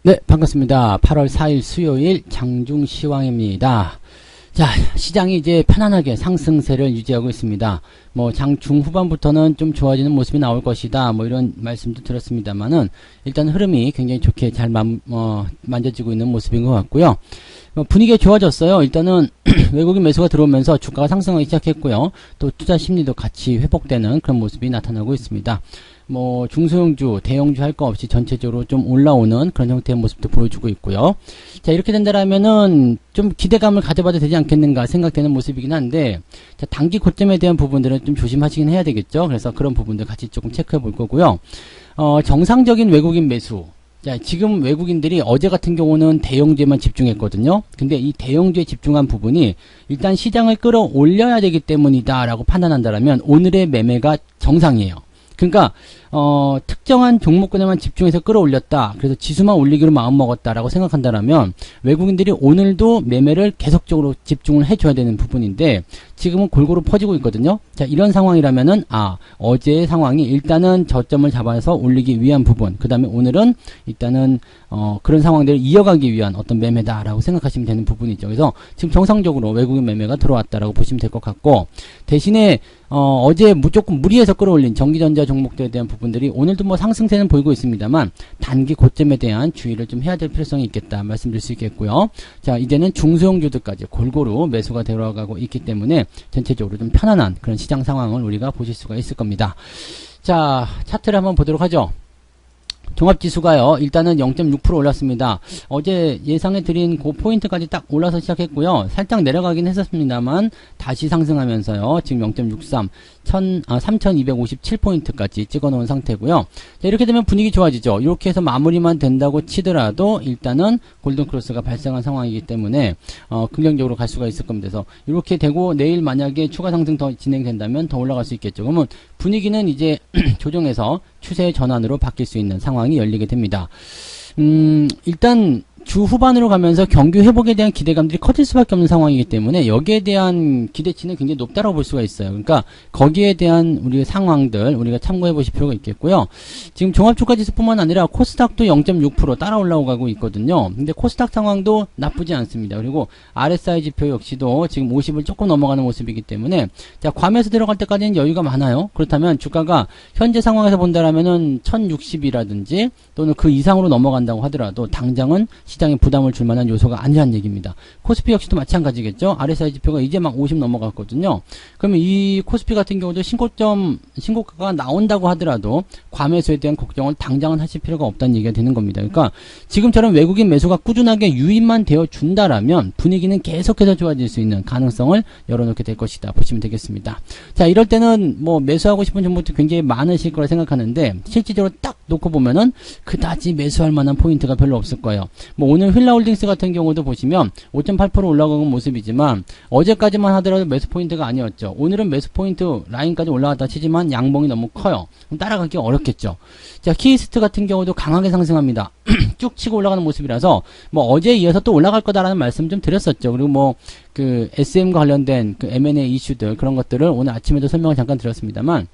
네, 반갑습니다. 8월 4일 수요일 장중시황입니다. 자, 시장이 이제 편안하게 상승세를 유지하고 있습니다. 장 중후반부터는 좀 좋아지는 모습이 나올 것이다. 이런 말씀도 들었습니다만은, 일단 흐름이 굉장히 좋게 잘 만져지고 있는 모습인 것 같고요. 분위기가 좋아졌어요. 일단은 외국인 매수가 들어오면서 주가가 상승하기 시작했고요. 또 투자 심리도 같이 회복되는 그런 모습이 나타나고 있습니다. 중소형주, 대형주 할 거 없이 전체적으로 좀 올라오는 그런 형태의 모습도 보여주고 있고요. 자, 이렇게 된다라면은 좀 기대감을 가져봐도 되지 않겠는가 생각되는 모습이긴 한데, 자, 단기 고점에 대한 부분들은 좀 조심하시긴 해야 되겠죠. 그래서 그런 부분들 같이 조금 체크해 볼 거고요. 정상적인 외국인 매수. 자, 지금 외국인들이 어제 같은 경우는 대형주에만 집중했거든요. 근데 이 대형주에 집중한 부분이 일단 시장을 끌어올려야 되기 때문이다라고 판단한다라면 오늘의 매매가 정상이에요. 그러니까 특정한 종목군에만 집중해서 끌어올렸다. 그래서 지수만 올리기로 마음먹었다라고 생각한다면 외국인들이 오늘도 매매를 계속적으로 집중을 해줘야 되는 부분인데 지금은 골고루 퍼지고 있거든요. 자, 이런 상황이라면은 어제의 상황이 일단은 저점을 잡아서 올리기 위한 부분, 그 다음에 오늘은 일단은 그런 상황들을 이어가기 위한 어떤 매매다라고 생각하시면 되는 부분이죠. 그래서 지금 정상적으로 외국인 매매가 들어왔다라고 보시면 될 것 같고, 대신에 어제 조금 무리해서 끌어올린 전기전자 종목들에 대한 부분들이 오늘도 상승세는 보이고 있습니다만 단기 고점에 대한 주의를 좀 해야 될 필요성이 있겠다 말씀드릴 수 있겠고요. 자, 이제는 중소형주들까지 골고루 매수가 들어가고 있기 때문에 전체적으로 좀 편안한 그런 시장 상황을 우리가 보실 수가 있을 겁니다. 자, 차트를 한번 보도록 하죠. 종합지수가요, 일단은 0.6% 올랐습니다. 어제 예상해 드린 그 포인트까지 딱 올라서 시작했고요. 살짝 내려가긴 했었습니다만 다시 상승하면서요, 지금 0.63 3257포인트까지 찍어 놓은 상태고요. 자, 이렇게 되면 분위기 좋아지죠. 이렇게 해서 마무리만 된다고 치더라도 일단은 골든크로스가 발생한 상황이기 때문에 긍정적으로 갈 수가 있을 겁니다. 그래서 이렇게 되고 내일 만약에 추가 상승 더 진행된다면 더 올라갈 수 있겠죠. 그러면 분위기는 이제 조정해서 추세의 전환으로 바뀔 수 있는 상황이 열리게 됩니다. 일단 주 후반으로 가면서 경기 회복에 대한 기대감들이 커질 수밖에 없는 상황이기 때문에 여기에 대한 기대치는 굉장히 높다고 볼 수가 있어요. 그러니까 거기에 대한 우리의 상황들 우리가 참고해 보실 필요가 있겠고요. 지금 종합주가지수뿐만 아니라 코스닥도 0.6% 따라 올라오고 있거든요. 근데 코스닥 상황도 나쁘지 않습니다. 그리고 RSI 지표 역시도 지금 50을 조금 넘어가는 모습이기 때문에 자, 괌에서 들어갈 때까지는 여유가 많아요. 그렇다면 주가가 현재 상황에서 본다라면은 1060이라든지 또는 그 이상으로 넘어간다고 하더라도 당장은 시장에 부담을 줄 만한 요소가 아니란 얘기입니다. 코스피 역시도 마찬가지겠죠. RSI 지표가 이제 막 50 넘어갔거든요. 그러면 이 코스피 같은 경우도 신고가가 나온다고 하더라도 과매수에 대한 걱정을 당장은 하실 필요가 없다는 얘기가 되는 겁니다. 그러니까 지금처럼 외국인 매수가 꾸준하게 유입만 되어 준다라면 분위기는 계속해서 좋아질 수 있는 가능성을 열어놓게 될 것이다 보시면 되겠습니다. 자, 이럴 때는 매수하고 싶은 종목도 굉장히 많으실 거라 생각하는데 실질적으로 딱 놓고 보면은 그다지 매수할 만한 포인트가 별로 없을 거예요. 오늘 휠라홀딩스 같은 경우도 보시면 5.8% 올라가는 모습이지만 어제까지만 하더라도 매수 포인트가 아니었죠. 오늘은 매수 포인트 라인까지 올라갔다 치지만 양봉이 너무 커요. 그럼 따라가기 어렵겠죠. 자, 키이스트 같은 경우도 강하게 상승합니다. 쭉 치고 올라가는 모습이라서 어제에 이어서 또 올라갈 거다라는 말씀 좀 드렸었죠. 그리고 그 SM과 관련된 그 M&A 이슈들 그런 것들을 오늘 아침에도 설명을 잠깐 드렸습니다만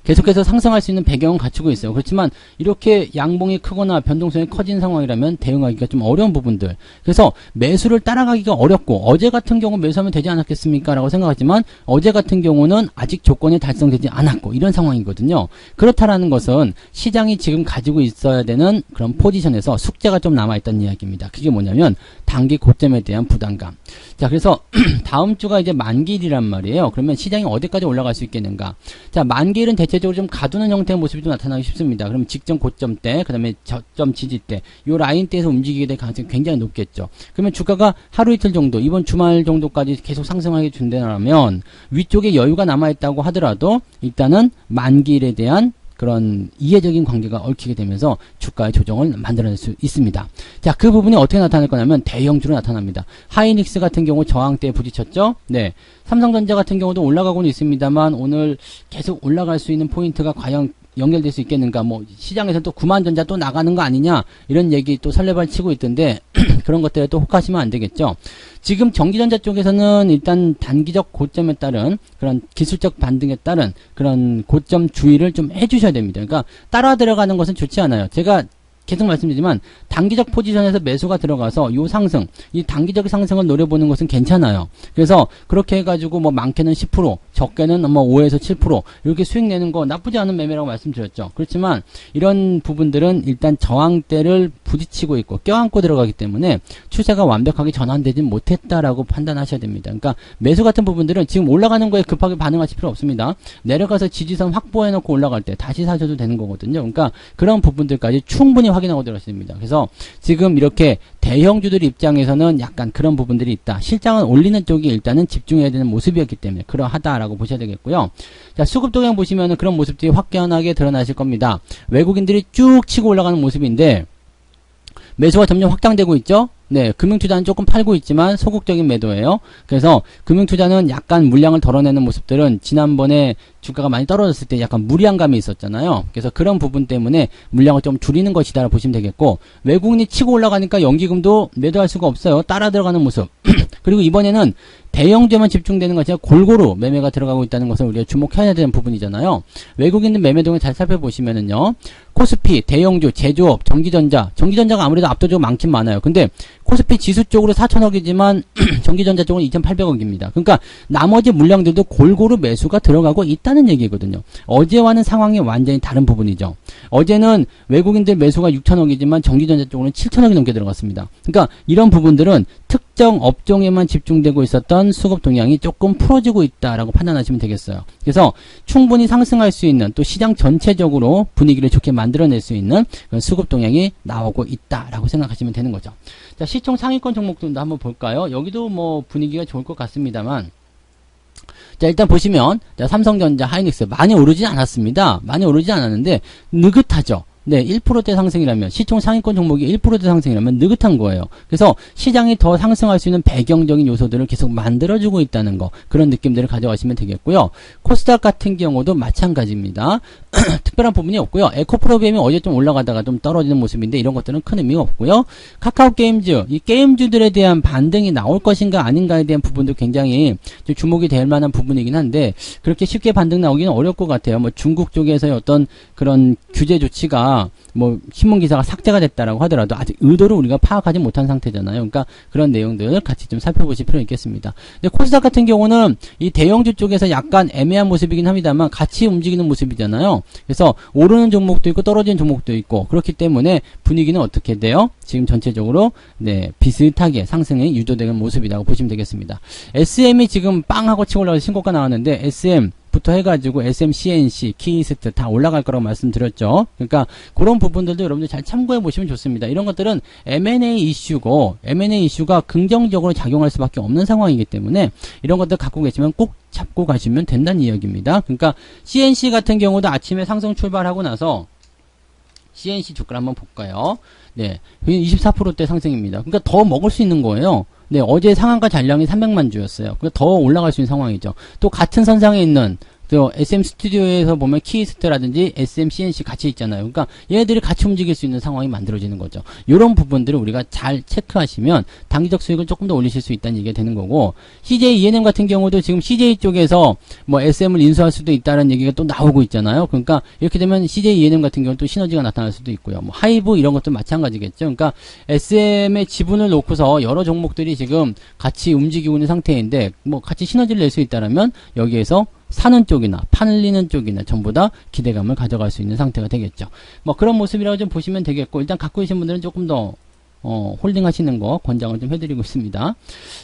계속해서 상승할 수 있는 배경은 갖추고 있어요. 그렇지만 이렇게 양봉이 크거나 변동성이 커진 상황이라면 대응하기가 좀 어려운 부분들. 그래서 매수를 따라가기가 어렵고 어제 같은 경우 매수하면 되지 않았겠습니까? 라고 생각하지만 어제 같은 경우는 아직 조건이 달성되지 않았고 이런 상황이거든요. 그렇다라는 것은 시장이 지금 가지고 있어야 되는 그런 포지션에서 숙제가 좀 남아있다는 이야기입니다. 그게 뭐냐면 단기 고점에 대한 부담감. 자, 그래서 다음 주가 이제 만기일이란 말이에요. 그러면 시장이 어디까지 올라갈 수 있겠는가? 자, 만기일은 대체적으로 좀 가두는 형태의 모습이 좀 나타나기 쉽습니다. 그러면 직전 고점 때, 그 다음에 저점 지지 때, 요 라인대에서 움직이게 될 가능성이 굉장히 높겠죠. 그러면 주가가 하루 이틀 정도, 이번 주말 정도까지 계속 상승하게 준다면 위쪽에 여유가 남아있다고 하더라도 일단은 만기일에 대한 그런 이해적인 관계가 얽히게 되면서 주가의 조정을 만들어낼 수 있습니다. 자, 그 부분이 어떻게 나타날 거냐면 대형주로 나타납니다. 하이닉스 같은 경우 저항대에 부딪혔죠. 네, 삼성전자 같은 경우도 올라가고는 있습니다만 오늘 계속 올라갈 수 있는 포인트가 과연 연결될 수 있겠는가? 시장에서 또 구만전자 또 나가는 거 아니냐? 이런 얘기 또 설레발 치고 있던데 그런 것들에 또 혹하시면 안 되겠죠. 지금 전기전자 쪽에서는 일단 단기적 고점에 따른 그런 기술적 반등에 따른 그런 고점 주의를 좀 해주셔야 됩니다. 그러니까 따라 들어가는 것은 좋지 않아요. 제가 계속 말씀드리지만 단기적 포지션에서 매수가 들어가서 요 상승, 이 단기적 상승을 노려보는 것은 괜찮아요. 그래서 그렇게 해가지고 뭐 많게는 10%, 적게는 뭐 5에서 7% 이렇게 수익 내는 거 나쁘지 않은 매매라고 말씀드렸죠. 그렇지만 이런 부분들은 일단 저항대를 부딪히고 있고 껴안고 들어가기 때문에 추세가 완벽하게 전환되지 못했다라고 판단하셔야 됩니다. 그러니까 매수 같은 부분들은 지금 올라가는 거에 급하게 반응하실 필요 없습니다. 내려가서 지지선 확보해놓고 올라갈 때 다시 사셔도 되는 거거든요. 그러니까 그런 부분들까지 충분히 확인하고 들어가셔야 됩니다. 그래서 지금 이렇게 대형주들 입장에서는 약간 그런 부분들이 있다. 실장은 올리는 쪽이 일단은 집중해야 되는 모습이었기 때문에 그러하다라고 보셔야 되겠고요. 자, 수급 동향 보시면은 그런 모습들이 확연하게 드러나실 겁니다. 외국인들이 쭉 치고 올라가는 모습인데 매수가 점점 확장되고 있죠. 네, 금융투자는 조금 팔고 있지만 소극적인 매도예요. 그래서 금융투자는 약간 물량을 덜어내는 모습들은 지난번에 주가가 많이 떨어졌을 때 약간 무리한 감이 있었잖아요. 그래서 그런 부분 때문에 물량을 좀 줄이는 것이다라고 보시면 되겠고, 외국인이 치고 올라가니까 연기금도 매도할 수가 없어요. 따라 들어가는 모습. 그리고 이번에는 대형주에만 집중되는 것이 아니라 골고루 매매가 들어가고 있다는 것을 우리가 주목해야 되는 부분이잖아요. 외국인들 매매 동을 잘 살펴보시면은요, 코스피, 대형주, 제조업, 전기전자가 아무래도 압도적으로 많긴 많아요. 근데 코스피 지수 쪽으로 4천억이지만 전기전자 쪽은 2,800억입니다. 그러니까 나머지 물량들도 골고루 매수가 들어가고 있다는 얘기거든요. 어제와는 상황이 완전히 다른 부분이죠. 어제는 외국인들 매수가 6천억이지만 전기전자 쪽으로는 7천억이 넘게 들어갔습니다. 그러니까 이런 부분들은 특정 업종에만 집중되고 있었던 수급 동향이 조금 풀어지고 있다라고 판단하시면 되겠어요. 그래서 충분히 상승할 수 있는, 또 시장 전체적으로 분위기를 좋게 만들어낼 수 있는 그런 수급 동향이 나오고 있다라고 생각하시면 되는 거죠. 자, 시총 상위권 종목들도 한번 볼까요? 여기도 뭐 분위기가 좋을 것 같습니다만, 자, 일단 보시면, 자, 삼성전자, 하이닉스 많이 오르진 않았습니다. 많이 오르진 않았는데 느긋하죠. 네, 1%대 상승이라면, 시총 상위권 종목이 1%대 상승이라면 느긋한 거예요. 그래서 시장이 더 상승할 수 있는 배경적인 요소들을 계속 만들어주고 있다는 거, 그런 느낌들을 가져가시면 되겠고요. 코스닥 같은 경우도 마찬가지입니다. 특별한 부분이 없고요. 에코프로비엠이 어제 좀 올라가다가 좀 떨어지는 모습인데 이런 것들은 큰 의미가 없고요. 카카오 게임즈, 이 게임주들에 대한 반등이 나올 것인가 아닌가에 대한 부분도 굉장히 좀 주목이 될 만한 부분이긴 한데, 그렇게 쉽게 반등 나오기는 어려울 것 같아요. 뭐 중국 쪽에서의 어떤 그런 규제 조치가 뭐 신문기사가 삭제가 됐다라고 하더라도 아직 의도를 우리가 파악하지 못한 상태잖아요. 그러니까 그런 내용들을 같이 좀 살펴보실 필요가 있겠습니다. 근데 코스닥 같은 경우는 이 대형주 쪽에서 약간 애매한 모습이긴 합니다만 같이 움직이는 모습이잖아요. 그래서 오르는 종목도 있고 떨어지는 종목도 있고, 그렇기 때문에 분위기는 어떻게 돼요? 지금 전체적으로 네, 비슷하게 상승이 유도되는 모습이라고 보시면 되겠습니다. SM이 지금 빵 하고 치고 올라가서 신고가 나왔는데 SM 부터 해가지고 SM, CNC, 키이스트 다 올라갈 거라고 말씀드렸죠. 그러니까 그런 부분들도 여러분들 잘 참고해 보시면 좋습니다. 이런 것들은 M&A 이슈고, M&A 이슈가 긍정적으로 작용할 수밖에 없는 상황이기 때문에 이런 것들 갖고 계시면 꼭 잡고 가시면 된다는 이야기입니다. 그러니까 CNC 같은 경우도 아침에 상승 출발하고 나서 CNC 주가를 한번 볼까요? 네, 24%대 상승입니다. 그러니까 더 먹을 수 있는 거예요. 네, 어제 상한가 잔량이 300만 주였어요. 그러니까 더 올라갈 수 있는 상황이죠. 또 같은 선상에 있는 또 SM 스튜디오에서 보면 키이스트라든지 SM, CNC 같이 있잖아요. 그러니까 얘네들이 같이 움직일 수 있는 상황이 만들어지는 거죠. 이런 부분들을 우리가 잘 체크하시면 단기적 수익을 조금 더 올리실 수 있다는 얘기가 되는 거고, CJ ENM 같은 경우도 지금 CJ 쪽에서 뭐 SM을 인수할 수도 있다는 얘기가 또 나오고 있잖아요. 그러니까 이렇게 되면 CJ ENM 같은 경우는 또 시너지가 나타날 수도 있고요. 뭐 하이브 이런 것도 마찬가지겠죠. 그러니까 SM의 지분을 놓고서 여러 종목들이 지금 같이 움직이고 있는 상태인데, 뭐 같이 시너지를 낼 수 있다라면 여기에서 사는 쪽이나 팔리는 쪽이나 전부 다 기대감을 가져갈 수 있는 상태가 되겠죠. 뭐 그런 모습이라고 좀 보시면 되겠고, 일단 갖고 계신 분들은 조금 더 홀딩 하시는 거 권장을 좀 해드리고 있습니다.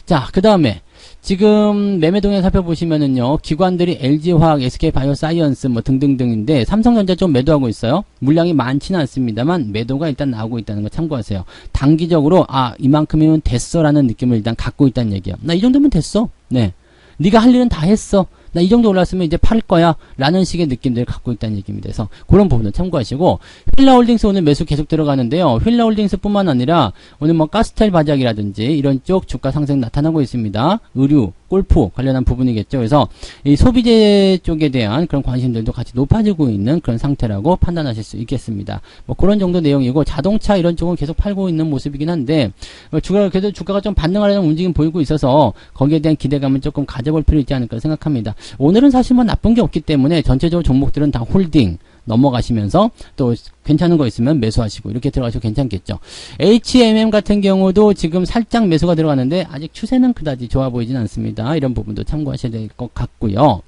자, 그 다음에 지금 매매 동향 살펴보시면은요, 기관들이 LG화학, SK바이오사이언스 뭐 등등등인데 삼성전자 좀 매도하고 있어요. 물량이 많지는 않습니다만 매도가 일단 나오고 있다는 거 참고하세요. 단기적으로 이만큼이면 됐어라는 느낌을 일단 갖고 있다는 얘기야. 나 이 정도면 됐어. 네, 네가 할 일은 다 했어. 나 이 정도 올랐으면 이제 팔 거야 라는 식의 느낌들을 갖고 있다는 얘기입니다. 그래서 그런 부분을 참고하시고, 휠라홀딩스 오늘 매수 계속 들어가는데요. 휠라홀딩스 뿐만 아니라 오늘 뭐 가스텔 바작이라든지 이런 쪽 주가 상승 나타나고 있습니다. 의류, 골프 관련한 부분이겠죠. 그래서 이 소비재 쪽에 대한 그런 관심들도 같이 높아지고 있는 그런 상태라고 판단하실 수 있겠습니다. 뭐 그런 정도 내용이고, 자동차 이런 쪽은 계속 팔고 있는 모습이긴 한데 그래도 주가가 좀 반등하려는 움직임 보이고 있어서 거기에 대한 기대감을 조금 가져볼 필요 있지 않을까 생각합니다. 오늘은 사실 뭐 나쁜 게 없기 때문에 전체적으로 종목들은 다 홀딩, 넘어가시면서 또 괜찮은 거 있으면 매수하시고 이렇게 들어가시고 괜찮겠죠. HMM 같은 경우도 지금 살짝 매수가 들어가는데 아직 추세는 그다지 좋아 보이진 않습니다. 이런 부분도 참고하셔야 될 것 같고요.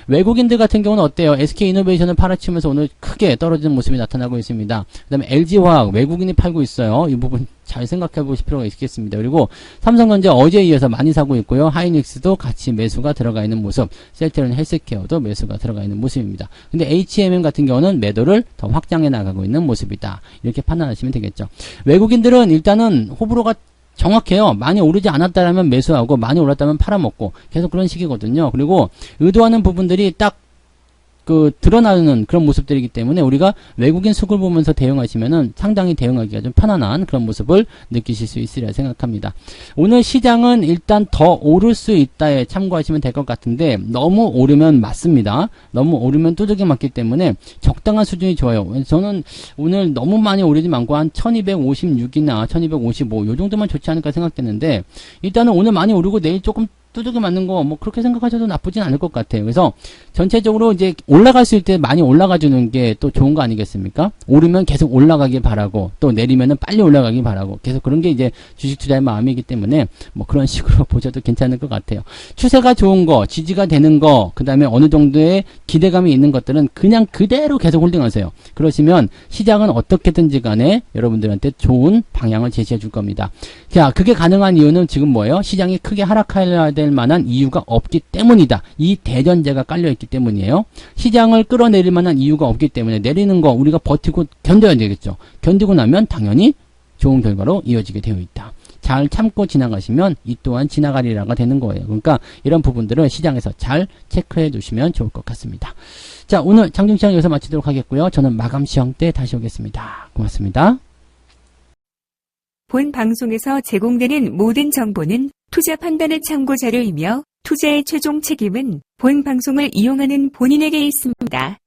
외국인들 같은 경우는 어때요? SK이노베이션을 팔아치면서 오늘 크게 떨어지는 모습이 나타나고 있습니다. 그 다음에 LG화학 외국인이 팔고 있어요. 이 부분 잘 생각해 보실 필요가 있겠습니다. 그리고 삼성전자 어제에 이어서 많이 사고 있고요. 하이닉스도 같이 매수가 들어가 있는 모습, 셀트리온 헬스케어도 매수가 들어가 있는 모습입니다. 근데 HMM 같은 경우는 매도를 더 확장해 나가고 있는 모습이다. 이렇게 판단하시면 되겠죠. 외국인들은 일단은 호불호가 정확해요. 많이 오르지 않았다라면 매수하고 많이 올랐다면 팔아먹고 계속 그런 식이거든요. 그리고 의도하는 부분들이 딱 드러나는 그런 모습들이기 때문에 우리가 외국인 수급을 보면서 대응하시면은 상당히 대응하기가 좀 편안한 그런 모습을 느끼실 수 있으리라 생각합니다. 오늘 시장은 일단 더 오를 수 있다에 참고하시면 될 것 같은데 너무 오르면 맞습니다. 너무 오르면 두들겨 맞기 때문에 적당한 수준이 좋아요. 저는 오늘 너무 많이 오르지 않고 한 1256이나 1255 요 정도만 좋지 않을까 생각했는데 일단은 오늘 많이 오르고 내일 조금 두들겨 맞는 거 뭐 그렇게 생각하셔도 나쁘진 않을 것 같아요. 그래서 전체적으로 이제 올라갔을 때 많이 올라가 주는 게 또 좋은 거 아니겠습니까? 오르면 계속 올라가길 바라고 또 내리면은 빨리 올라가길 바라고 계속 그런 게 이제 주식 투자의 마음이기 때문에 뭐 그런 식으로 보셔도 괜찮을 것 같아요. 추세가 좋은 거, 지지가 되는 거, 그 다음에 어느 정도의 기대감이 있는 것들은 그냥 그대로 계속 홀딩하세요. 그러시면 시장은 어떻게든지 간에 여러분들한테 좋은 방향을 제시해 줄 겁니다. 자, 그게 가능한 이유는 지금 뭐예요? 시장이 크게 하락해야 될 만한 이유가 없기 때문이다. 이 대전제가 깔려있기 때문이에요. 시장을 끌어내릴 만한 이유가 없기 때문에 내리는 거 우리가 버티고 견뎌야 되겠죠. 견디고 나면 당연히 좋은 결과로 이어지게 되어 있다. 잘 참고 지나가시면 이 또한 지나가리라가 되는 거예요. 그러니까 이런 부분들을 시장에서 잘 체크해 두시면 좋을 것 같습니다. 자, 오늘 장중시장 여기서 마치도록 하겠고요. 저는 마감 시황 때 다시 오겠습니다. 고맙습니다. 본 방송에서 제공되는 모든 정보는 투자 판단의 참고 자료이며 투자의 최종 책임은 본 방송을 이용하는 본인에게 있습니다.